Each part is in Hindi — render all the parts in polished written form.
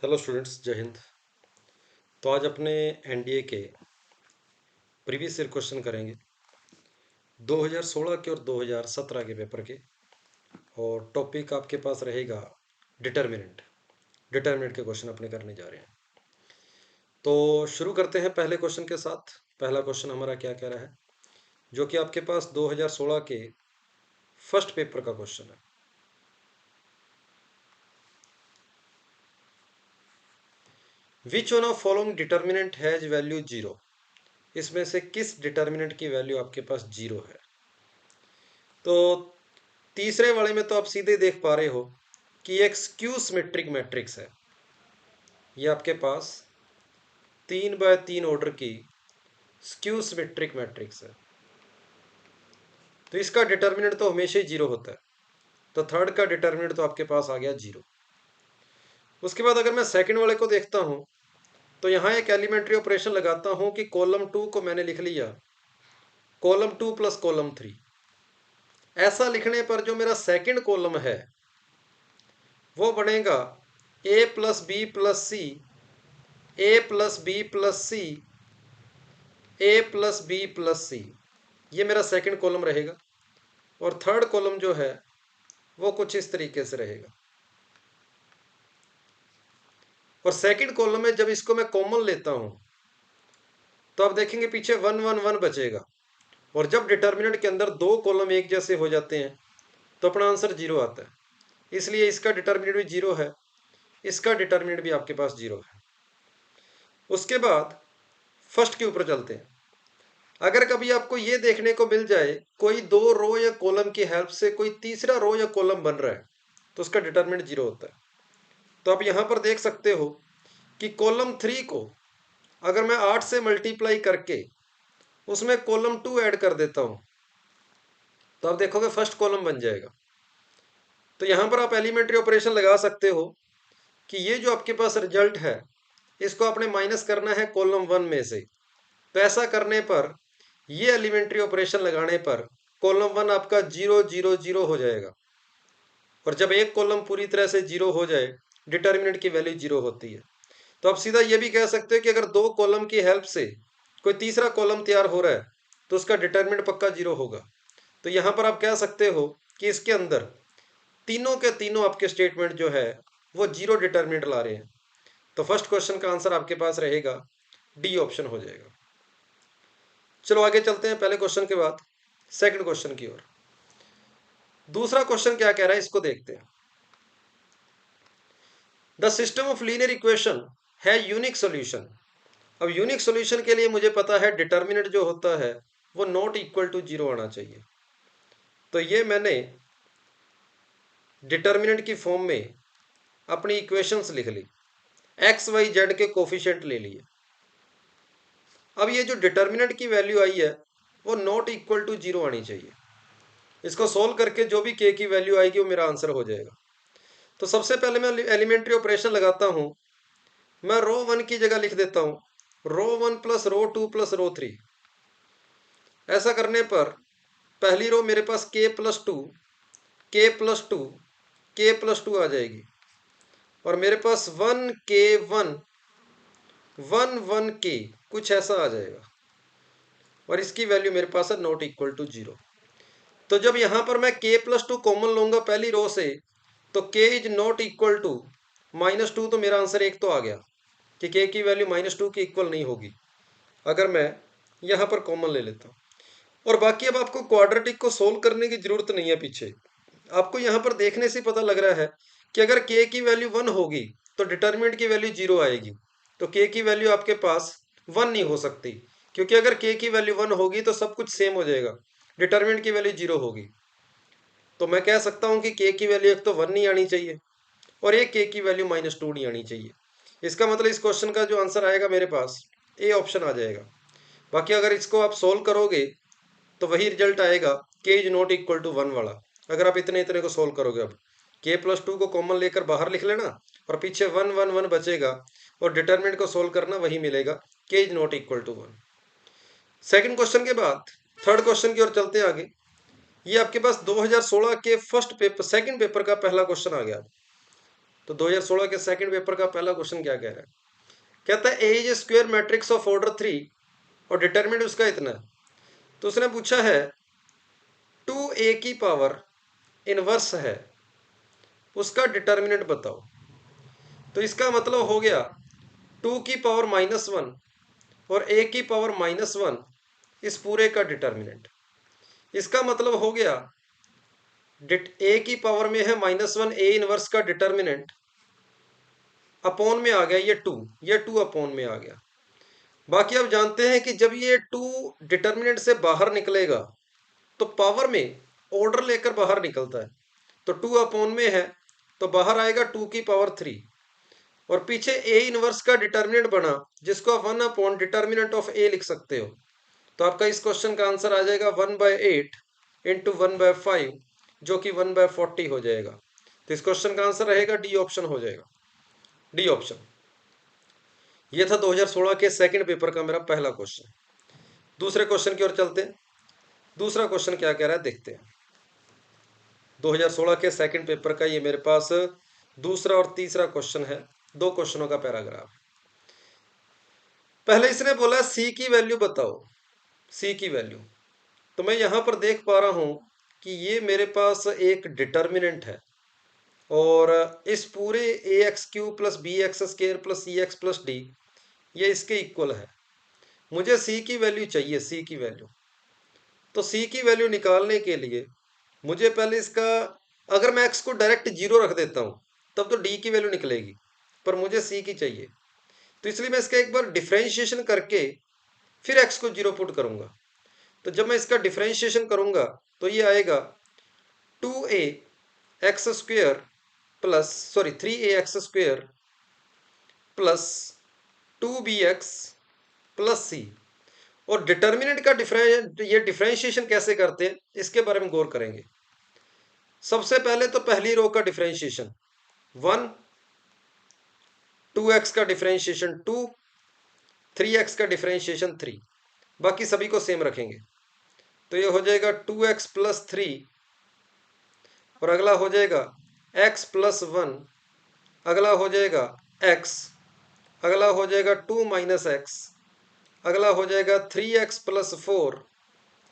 हेलो स्टूडेंट्स, जय हिंद। तो आज अपने एनडीए के प्रीवियस ईयर क्वेश्चन करेंगे 2016 के और 2017 के पेपर के। और टॉपिक आपके पास रहेगा डिटर्मिनेंट। डिटर्मिनेंट के क्वेश्चन अपने करने जा रहे हैं। तो शुरू करते हैं पहले क्वेश्चन के साथ। पहला क्वेश्चन हमारा क्या कह रहा है, जो कि आपके पास 2016 के फर्स्ट पेपर का क्वेश्चन है। Which one of following determinant has value zero. इसमें से किस डिटर्मिनेंट की वैल्यू आपके पास जीरो है। तो तीसरे वाले में तो आप सीधे देख पा रहे हो कि एक स्क्यू सिमेट्रिक मैट्रिक्स है। ये आपके पास 3x3 ऑर्डर की स्क्यू सिमेट्रिक मैट्रिक्स है। तो इसका डिटर्मिनेंट तो हमेशा ही जीरो होता है। तो थर्ड का डिटर्मिनेंट तो आपके पास आ गया जीरो। उसके बाद अगर मैं सेकंड वाले को देखता हूं, तो यहां एक एलिमेंट्री ऑपरेशन लगाता हूं कि कॉलम 2 को मैंने लिख लिया कॉलम 2 प्लस कॉलम 3। ऐसा लिखने पर जो मेरा सेकंड कॉलम है वो बनेगा ए प्लस बी प्लस सी, ए प्लस बी प्लस सी, ए प्लस बी प्लस सी। ये मेरा सेकंड कॉलम रहेगा। और थर्ड कॉलम जो है वो कुछ इस तरीके से रहेगा। और सेकंड कॉलम में जब इसको मैं कॉमन लेता हूं, तो आप देखेंगे पीछे 1 1 1 बचेगा। और जब डिटर्मिनेंट के अंदर दो कॉलम एक जैसे हो जाते हैं तो अपना आंसर जीरो आता है। इसलिए इसका डिटर्मिनेंट भी जीरो है, इसका डिटर्मिनेंट भी आपके पास जीरो है। उसके बाद फर्स्ट के ऊपर चलते हैं। अगर कभी आपको ये देखने को मिल जाए कोई दो रो या कॉलम की हेल्प से कोई तीसरा रो या कॉलम बन रहा है, तो उसका डिटर्मिनेंट जीरो होता है। तो आप यहां पर देख सकते हो कि कॉलम 3 को अगर मैं 8 से मल्टीप्लाई करके उसमें कॉलम 2 ऐड कर देता हूं, तो आप देखोगे फर्स्ट कॉलम बन जाएगा। तो यहां पर आप एलिमेंट्री ऑपरेशन लगा सकते हो कि ये जो आपके पास रिजल्ट है इसको आपने माइनस करना है कॉलम 1 में से। तो ऐसा करने पर ये एलिमेंट्री ऑपरेशन लगाने पर कॉलम 1 आपका 0 0 0 हो जाएगा। और जब एक कॉलम पूरी तरह से जीरो हो जाए, डिटर्मिनेंट की वैल्यू जीरो होती है। तो आप सीधा ये भी कह सकते हो कि अगर दो कॉलम की हेल्प से कोई तीसरा कॉलम तैयार हो रहा है तो उसका डिटर्मिनेंट पक्का जीरो होगा। तो यहां पर आप कह सकते हो कि इसके अंदर तीनों के तीनों आपके स्टेटमेंट जो है वो जीरो डिटर्मिनेंट ला रहे हैं। तो फर्स्ट क्वेश्चन का आंसर आपके पास रहेगा डी ऑप्शन हो जाएगा। चलो आगे चलते हैं पहले क्वेश्चन के बाद सेकंड क्वेश्चन की ओर। दूसरा क्वेश्चन क्या कह रहा है इसको देखते हैं। The system of linear equation है यूनिक सॉल्यूशन। अब यूनिक सॉल्यूशन के लिए मुझे पता है डिटर्मिनेंट जो होता है वो नॉट इक्वल टू जीरो आना चाहिए। तो ये मैंने डिटर्मिनेंट की फॉर्म में अपनी इक्वेशंस लिख ली, एक्स वाई जेड के कोफिशिएंट ले लिए। अब ये जो डिटर्मिनेंट की वैल्यू आई है वो नॉट इक्वल टू जीरो आनी चाहिए। इसको सोल्व करके जो भी के की वैल्यू आएगी वो मेरा आंसर हो जाएगा। तो सबसे पहले मैं एलिमेंट्री ऑपरेशन लगाता हूं। मैं रो 1 की जगह लिख देता हूं रो 1 प्लस रो 2 प्लस रो 3। ऐसा करने पर पहली रो मेरे पास के प्लस टू, के प्लस टू, के प्लस टू आ जाएगी। और मेरे पास 1 1 1 के कुछ ऐसा आ जाएगा। और इसकी वैल्यू मेरे पास है नॉट इक्वल टू जीरो। तो जब यहां पर मैं के प्लस टू कॉमन लूंगा पहली रो से, तो के इज नॉट इक्वल टू -2। तो मेरा आंसर एक तो आ गया कि के की वैल्यू -2 की इक्वल नहीं होगी अगर मैं यहां पर कॉमन ले लेता हूं। और बाकी अब आपको क्वाड्रेटिक को सोल्व करने की जरूरत नहीं है। पीछे आपको यहां पर देखने से पता लग रहा है कि अगर के की वैल्यू 1 होगी तो डिटर्मिनेंट की वैल्यू 0 आएगी। तो के की वैल्यू आपके पास 1 नहीं हो सकती, क्योंकि अगर के की वैल्यू 1 होगी तो सब कुछ सेम हो जाएगा, डिटर्मिनेंट की वैल्यू 0 होगी। तो मैं कह सकता हूं कि के की वैल्यू एक तो 1 नहीं आनी चाहिए और एक के की वैल्यू -2 नहीं आनी चाहिए। इसका मतलब इस क्वेश्चन का जो आंसर आएगा मेरे पास ए ऑप्शन आ जाएगा। बाकी अगर इसको आप सोल्व करोगे तो वही रिजल्ट आएगा के इज नॉट इक्वल टू 1 वाला। अगर आप इतने इतने को सोल्व करोगे, अब के प्लस टू को कॉमन लेकर बाहर लिख लेना और पीछे 1 1 1 बचेगा और डिटर्मिनेंट को सोल्व करना, वही मिलेगा के is not equal to 1। Second question के बाद थर्ड क्वेश्चन की ओर चलते हैं आगे। ये आपके पास 2016 के फर्स्ट पेपर सेकंड पेपर का पहला क्वेश्चन आ गया। तो 2016 के सेकंड पेपर का पहला क्वेश्चन क्या कह रहा है? कहता है A is a square matrix of order 3 और डिटरमिनेंट उसका इतना है। तो उसने पूछा है 2a की पावर इनवर्स है, उसका डिटरमिनेंट बताओ। तो इसका मतलब हो गया 2 की पावर -1 और a की पावर -1 इस पूरे का डिटरमिनेंट। इसका मतलब हो गया a की पावर में है -1, a इनवर्स का डिटरमिनेंट अपॉन में आ गया ये 2 अपॉन में आ गया। बाकी आप जानते हैं कि जब ये 2 डिटरमिनेंट से बाहर निकलेगा तो पावर में ऑर्डर लेकर बाहर निकलता है। तो 2 अपॉन में है तो बाहर आएगा 2 की पावर 3 और पीछे a इनवर्स का डिटरमिनेंट बना जिसको आप 1 अपॉन डिटरमिनेंट ऑफ a लिख सकते हो। तो आपका इस क्वेश्चन का आंसर आ जाएगा 1/8 इंटू 1/5 जो कि 1/40 हो जाएगा। तो इस क्वेश्चन का आंसर रहेगा डी ऑप्शन हो जाएगा, डी ऑप्शन। ये था 2016 के सेकंड पेपर का मेरा पहला क्वेश्चन। दूसरे क्वेश्चन की ओर चलते हैं। दूसरा क्वेश्चन क्या कह रहा है देखते हैं। 2016 के सेकंड पेपर का ये मेरे पास दूसरा और तीसरा क्वेश्चन है, 2 क्वेश्चनों का पैराग्राफ। पहले इसने बोला सी की वैल्यू बताओ, सी की वैल्यू। तो मैं यहां पर देख पा रहा हूं कि ये मेरे पास एक डिटर्मिनेंट है और इस पूरे A X cube plus B X square plus C X plus D ये इसके इक्वल है। मुझे सी की वैल्यू चाहिए, सी की वैल्यू। तो सी की वैल्यू निकालने के लिए मुझे पहले इसका, अगर मैं एक्स को डायरेक्ट 0 रख देता हूं तब तो डी की वैल्यू निकलेगी, पर मुझे सी की चाहिए। तो इसलिए मैं इसका एक बार डिफ्रेंशिएशन करके फिर एक्स को 0 पुट करूंगा। तो जब मैं इसका डिफ्रेंशिएशन करूंगा तो ये आएगा 2a X square plus 3a X square plus 2bx plus C. और डिटर्मिनेंट का डिफरेंशिएशन कैसे करते हैं इसके बारे में गौर करेंगे। सबसे पहले तो पहली रो का डिफरेंशिएशन 1, 2x का डिफरेंशिएशन 2, 3x का डिफरेंशिएशन 3, बाकी सभी को सेम रखेंगे। तो ये हो जाएगा 2x प्लस 3 और अगला हो जाएगा x प्लस 1, अगला हो जाएगा x, अगला हो जाएगा 2 माइनस एक्स, अगला हो जाएगा 3x प्लस 4,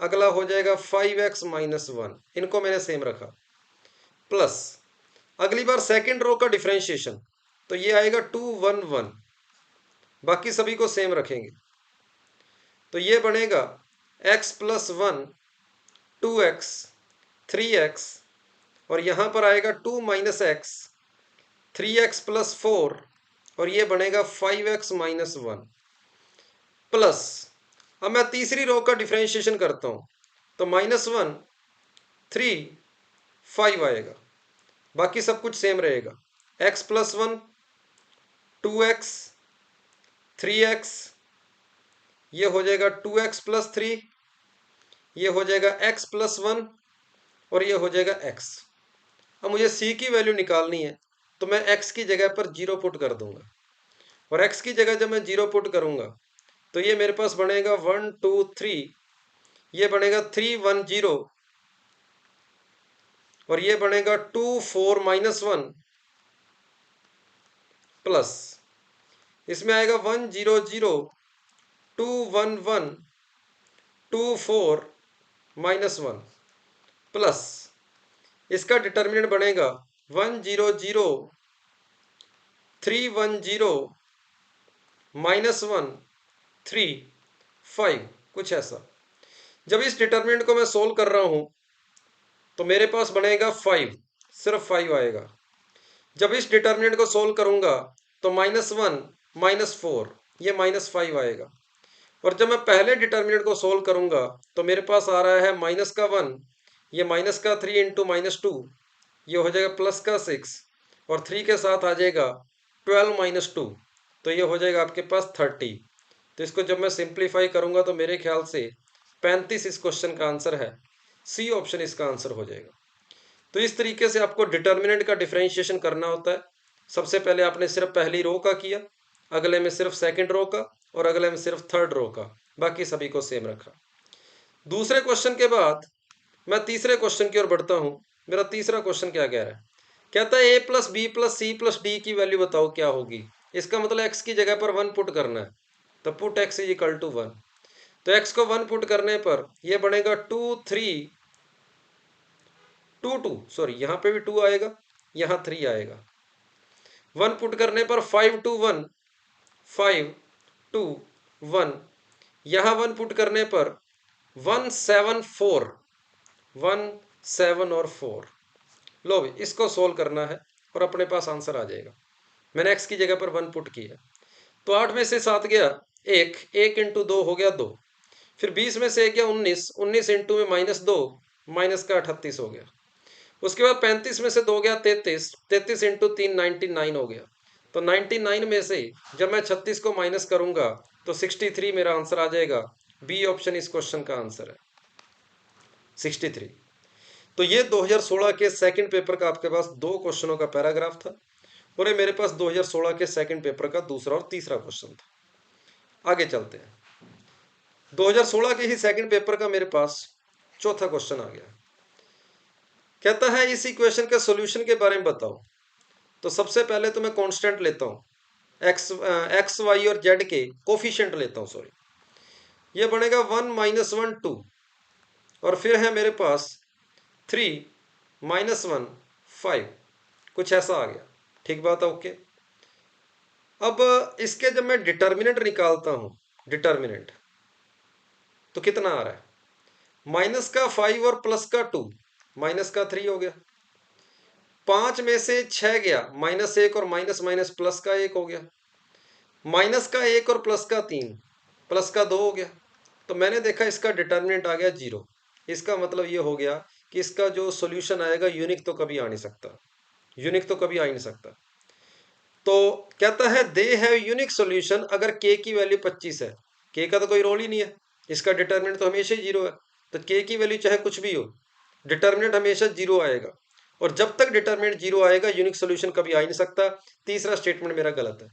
अगला हो जाएगा 5x माइनस 1। इनको मैंने सेम रखा। प्लस अगली बार सेकेंड रो का डिफरेंशिएशन तो ये आएगा 2 1 1, बाकी सभी को सेम रखेंगे। तो ये बनेगा x प्लस 1, 2x, 3x और यहां पर आएगा 2 माइनस एक्स, 3x प्लस 4 और ये बनेगा 5x माइनस 1 प्लस। अब मैं तीसरी रो का डिफरेंशिएशन करता हूं तो -1, 3, 5 आएगा, बाकी सब कुछ सेम रहेगा। x प्लस 1, 2x, 3x, ये हो जाएगा 2x प्लस 3, ये हो जाएगा x प्लस 1 और ये हो जाएगा x। अब मुझे c की वैल्यू निकालनी है तो मैं x की जगह पर 0 पुट कर दूंगा और x की जगह जब मैं 0 पुट करूंगा तो ये मेरे पास बनेगा 1 2 3, ये बनेगा 3 1 0 और ये बनेगा 2 4 माइनस 1 प्लस इसमें आएगा 1 0 0 2 1 1 2 4 माइनस 1 प्लस इसका डिटर्मिनेंट बनेगा 1 0 0 3 1 0 माइनस 1 3 5, कुछ ऐसा। जब इस डिटर्मिनेंट को मैं सोल्व कर रहा हूं तो मेरे पास बनेगा 5, सिर्फ 5 आएगा। जब इस डिटर्मिनेंट को सोल्व करूंगा तो -1 -4 ये -5 आएगा। और जब मैं पहले डिटर्मिनेंट को सोल्व करूंगा तो मेरे पास आ रहा है माइनस का 1, ये माइनस का 3 इंटू -2 ये हो जाएगा प्लस का 6 और 3 के साथ आ जाएगा 12 -2 तो ये हो जाएगा आपके पास 30। तो इसको जब मैं सिंप्लीफाई करूंगा तो मेरे ख्याल से 35 इस क्वेश्चन का आंसर है। सी ऑप्शन इसका आंसर हो जाएगा। तो इस तरीके से आपको डिटर्मिनेंट का डिफरेंशिएशन करना होता है। सबसे पहले आपने सिर्फ पहली रो का किया, अगले में सिर्फ सेकंड रो का और अगले में सिर्फ थर्ड रो का, बाकी सभी को सेम रखा। दूसरे क्वेश्चन के बाद मैं तीसरे क्वेश्चन की ओर बढ़ता हूं। मेरा तीसरा क्वेश्चन क्या कह रहा है? कहता है a plus B plus C plus D की वैल्यू बताओ क्या होगी। इसका मतलब x की जगह पर 1 पुट करना है, तो put x is equal to 1। तो x को 1 पुट करने पर यह बनेगा 2 3 2 2, सॉरी यहां पे भी 2 आएगा, यहां 3 आएगा। 1 पुट करने पर 5 2 1 5 2 1, यहां 1 पुट करने पर 1 7 4 1 7 और 4। लो भी इसको सोल्व करना है और अपने पास आंसर आ जाएगा। मैंने x की जगह पर 1 पुट किया, तो 8 में से 7 गया 1, 1 इंटू 2 हो गया 2, फिर 20 में से 1 गया 19, 19 इंटू में -2, माइनस का 38 हो गया। उसके बाद 35 में से 2 गया 33, 33 इंटू 3 99 हो गया। तो 99 में से जब मैं 36 को माइनस करूंगा तो 63 मेरा आंसर आ जाएगा। बी ऑप्शन इस क्वेश्चन का आंसर है 63। तो ये 2016 के सेकंड पेपर का आपके पास 2 क्वेश्चनों का पैराग्राफ था, और ये मेरे पास 2016 के सेकंड पेपर का दूसरा और तीसरा क्वेश्चन था। आगे चलते हैं। 2016 के ही सेकंड पेपर का मेरे पास चौथा क्वेश्चन आ गया। कहता है इस इक्वेशन के सॉल्यूशन के बारे में बताओ। तो सबसे पहले तो मैं कांस्टेंट लेता हूं, एक्स वाई और जेड के कोफिशिएंट लेता हूं, सॉरी। ये बनेगा 1 -1 2, और फिर है मेरे पास 3 -1 5, कुछ ऐसा आ गया। ठीक बात है, ओके। अब इसके जब मैं डिटर्मिनेंट निकालता हूं, डिटर्मिनेंट तो कितना आ रहा है, माइनस का 5 और प्लस का 2, माइनस का 3 हो गया। 5 में से 6 गया, -1 और माइनस माइनस प्लस का 1 हो गया। माइनस का 1 और प्लस का 3, प्लस का 2 हो गया। तो मैंने देखा इसका डिटर्मिनेंट आ गया 0। इसका मतलब ये हो गया कि इसका जो सॉल्यूशन आएगा यूनिक तो कभी आ नहीं सकता, यूनिक तो कभी आ ही नहीं सकता। तो कहता है दे हैव यूनिक सॉल्यूशन अगर k की वैल्यू 25 है। k का तो कोई रोल ही नहीं है, इसका डिटर्मिनेंट तो हमेशा ही 0 है। तो k की वैल्यू चाहे कुछ भी हो, डिटर्मिनेंट हमेशा 0 आएगा, और जब तक डिटर्मिनेंट 0 आएगा यूनिक सॉल्यूशन कभी आ ही नहीं सकता। तीसरा स्टेटमेंट मेरा गलत है।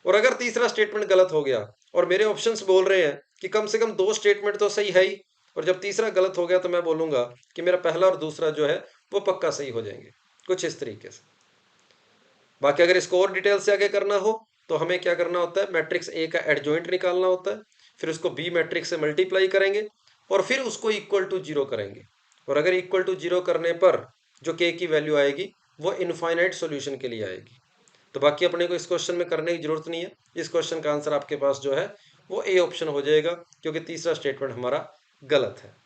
और अगर तीसरा स्टेटमेंट गलत हो गया और मेरे ऑप्शंस बोल रहे हैं कि कम से कम 2 स्टेटमेंट तो सही है ही, और जब तीसरा गलत हो गया तो मैं बोलूंगा कि मेरा पहला और दूसरा जो है वो पक्का सही हो जाएंगे, कुछ इस तरीके से। बाकी अगर इसको और डिटेल से आगे करना हो तो हमें क्या करना होता है, मैट्रिक्स ए का एडजॉइंट निकालना होता है, फिर उसको बी मैट्रिक्स से मल्टीप्लाई करेंगे और फिर उसको इक्वल टू 0 करेंगे। और अगर इक्वल टू 0 करने पर जो के की वैल्यू आएगी वो इनफाइनाइट सॉल्यूशन के लिए आएगी। तो बाकी अपने को इस क्वेश्चन में करने की जरूरत नहीं है। इस क्वेश्चन का आंसर आपके पास जो है वो ए ऑप्शन हो जाएगा, क्योंकि तीसरा स्टेटमेंट हमारा गलत है।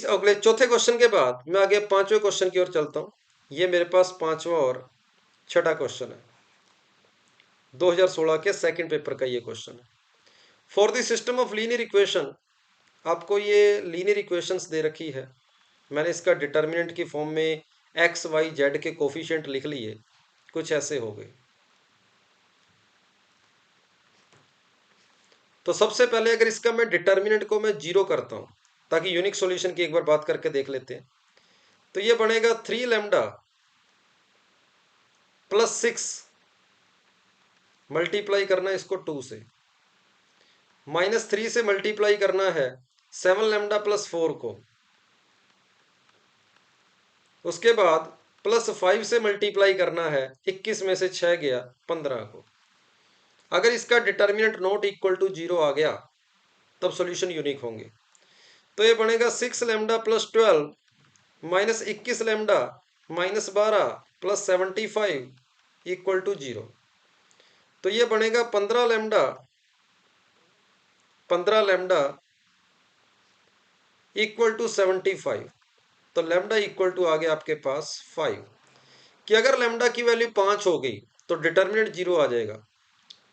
अगले चौथे क्वेश्चन के बाद मैं आगे 5वें क्वेश्चन की ओर चलता हूं। ये मेरे पास 5वां और छठा क्वेश्चन है, 2016 के सेकंड पेपर का ये क्वेश्चन है। For the system of linear equation, आपको ये लीनियर इक्वेशंस दे रखी है। मैंने इसका डिटर्मिनेंट की फॉर्म में एक्स वाई जेड के कोफिशिएंट लिख लिए, कुछ ऐसे हो गए। तो सबसे पहले अगर इसका मैं डिटर्मिनेंट को मैं 0 करता हूं, ताकि यूनिक सॉल्यूशन की एक बार बात करके देख लेते हैं। तो ये बनेगा 3 लैम्डा प्लस 6, मल्टीप्लाई करना है इसको 2 से, -3 से मल्टीप्लाई करना है 7 लैम्डा प्लस 4 को, उसके बाद +5 से मल्टीप्लाई करना है 21 में से 6 गया 15 को। अगर इसका डिटर्मिनेंट नॉट इक्वल टू 0 आ गया तब सॉल्यूशन यूनिक होंगे। तो ये बनेगा 6 lambda plus 12 minus 21 lambda minus 12 plus 75 equal to 0। तो ये बनेगा 15 लैम्डा इक्वल टू 75। तो लैम्डा इक्वल टू आ गया आपके पास 5, कि अगर लैम्डा की वैल्यू 5 हो गई तो डिटर्मिनेंट 0 आ जाएगा।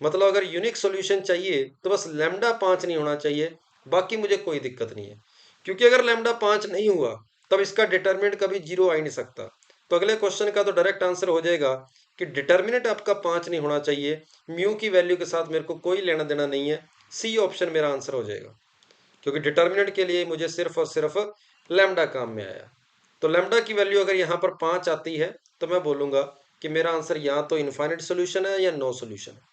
मतलब अगर यूनिक सॉल्यूशन चाहिए तो बस लैम्डा 5 नहीं होना चाहिए, बाकी मुझे कोई दिक्कत नहीं है। क्योंकि अगर लैम्डा 5 नहीं हुआ तब इसका डिटर्मिनेंट कभी 0 आ ही नहीं सकता। तो अगले क्वेश्चन का तो डायरेक्ट आंसर हो जाएगा कि डिटर्मिनेंट आपका 5 नहीं होना चाहिए, म्यू की वैल्यू के साथ मेरे को कोई लेना देना नहीं है। सी ऑप्शन मेरा आंसर हो जाएगा, क्योंकि डिटर्मिनेंट के लिए मुझे सिर्फ और सिर्फ लैम्डा काम में आया। तो लैम्डा की वैल्यू अगर यहाँ पर 5 आती है तो मैं बोलूंगा कि मेरा आंसर या तो इनफाइनाइट सोल्यूशन है या नो सोल्यूशन है।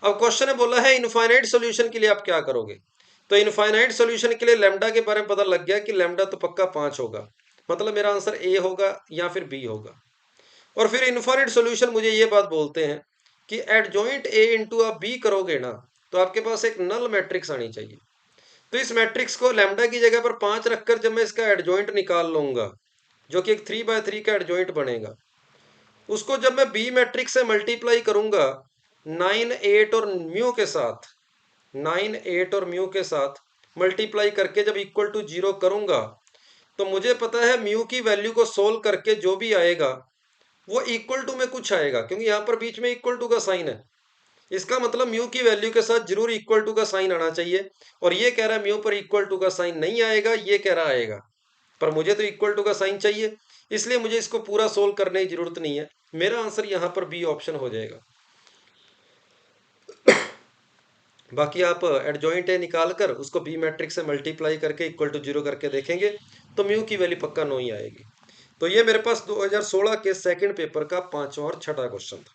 अब क्वेश्चन ने बोला है इनफाइनाइट सॉल्यूशन के लिए आप क्या करोगे। तो इनफाइनाइट सॉल्यूशन के लिए लैम्डा के बारे में पता लग गया कि लैम्डा तो पक्का 5 होगा। मतलब मेरा आंसर ए होगा या फिर बी होगा। और फिर इनफाइनाइट सॉल्यूशन मुझे ये बात बोलते हैं कि एडजॉइंट ए इंटू आप बी करोगे ना, तो आपके पास एक नल मैट्रिक्स आनी चाहिए। तो इस मैट्रिक्स को लैम्डा की जगह पर 5 रखकर जब मैं इसका एडजॉइंट निकाल लूंगा, जो कि एक 3 बाय 3 का एडजॉइंट बनेगा, उसको जब मैं बी मैट्रिक्स से मल्टीप्लाई करूंगा 9 8 और म्यू के साथ, 9 8 और म्यू के साथ मल्टीप्लाई करके जब इक्वल टू 0 करूंगा, तो मुझे पता है म्यू की वैल्यू को सोल्व करके जो भी आएगा वो इक्वल टू में कुछ आएगा, क्योंकि यहां पर बीच में इक्वल टू का साइन है। इसका मतलब म्यू की वैल्यू के साथ जरूर इक्वल टू का साइन आना चाहिए। और ये कह रहा है म्यू पर इक्वल टू का साइन नहीं आएगा, ये कह रहा आएगा, पर मुझे तो इक्वल टू का साइन चाहिए, इसलिए मुझे इसको पूरा सोल्व करने की जरूरत नहीं है। मेरा आंसर यहां पर बी ऑप्शन हो जाएगा। बाकी आप एडजॉइंट ए निकाल कर उसको बी मैट्रिक्स से मल्टीप्लाई करके इक्वल टू 0 करके देखेंगे तो म्यू की वैल्यू पक्का नो ही आएगी। तो ये मेरे पास 2016 के सेकंड पेपर का 5वां और छठा क्वेश्चन था।